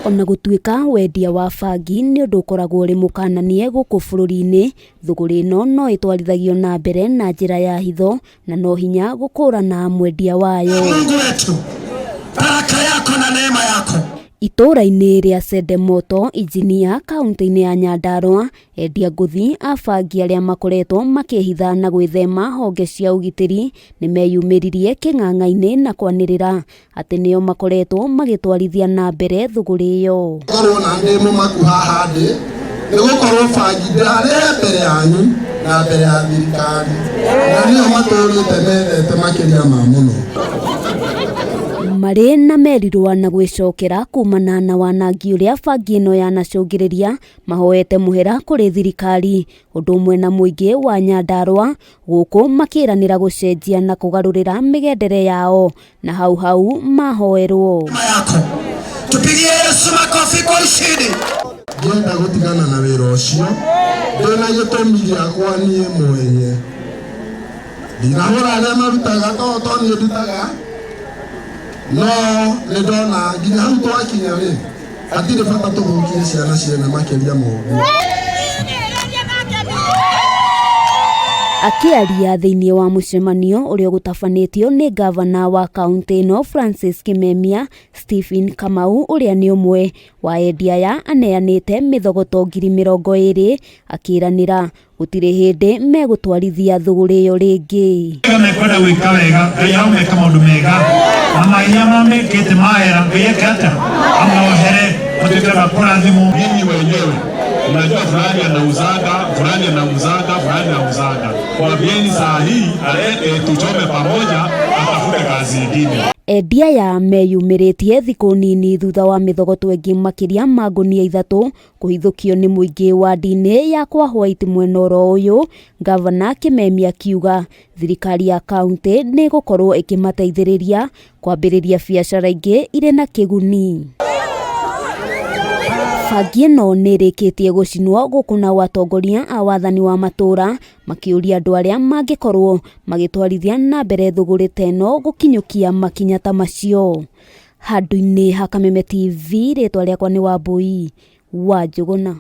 Ona gutuika wendia wa bangi ni undu ukoragwo uri mukananie guku bururi-ini, thuguri ino no itwarithagio na mbere na njira ya hitho na no hinya gukurana mwendia wayo. Mungu wetu, baraka yako na neema yako. Itura-ini ria Sedemoto, Ijinia, kaunti-ini ya Nyandarua, endia nguthi a bangi aria makoretwo makihitha na gwithema honge cia ugitiri ni meyumiririe king'ang'a-ini na kwanirira ati nio makoretwo magitwarithia na mbere thuguri iyo. Korwo na ndimo makuha handi ni gukorwo bangi ndare mbere yanyu na mbere ya thirikari na nio maturite methete makiria ma muno. Mari na merirwa na gwicokera kumana na wanangi uria bangi ino yanacungiriria mahoete muhera kuri thirikari undu umwe na muingi wa Nyandarua guku makiranira gucenjia na kugarurira migendere yao na hau mahoerwo. Tupigie Yesu makofi kwa ushindi. Ngenda gutigana na wira ucio ndina gitumi giakwa nie mwenye ndinahura aria marutaga toto ni ndutaga no nä ndona nginya hau twakinya rä hatirä bata tå gå ciana ciene makä moguo. Akiaria thiini wa mucemanio uria gutabanitio ni gavana wa kaunti ino Francis Kimemia, Stephen Kamau uria ni umwe wa endia ya aneanite mithogoto 20,000 akiranira gutire hindi megutwarithia thuguri iyo ringi. Mekwenda gwika wega ngai aumeka maundu mega amairia mamekite maera ngai akata amaohere matuikara kurathimu. Mimi wenyewe unajua fulani anauzanga, fulani anauzanga, fulani anauzanga. Kwa vieni saa hii alete tuchome pamoja atafute kazi nyingine. Endia ya meyumiritie thiku nini thutha wa mithogoto ingi makiria ma ngunia 3 kuhithukio ni muingi wa ndini ya kwa White mwena ro uyu. Gavana Kimemia kiuga thirikari ya kaunti ni gukorwo ikimateithiriria kwambiriria biacara ingi ire na kiguni. Bangi ino ni rikitie gucinwo gukuna watongoria a wathani wa matura makiuria andu aria mangikorwo magitwarithia na mbere thuguri teno gukinyukia makinya ta macio. Handu-ini ha Kameme TV, ritwa riakwa ni Wambui wa Njuguna.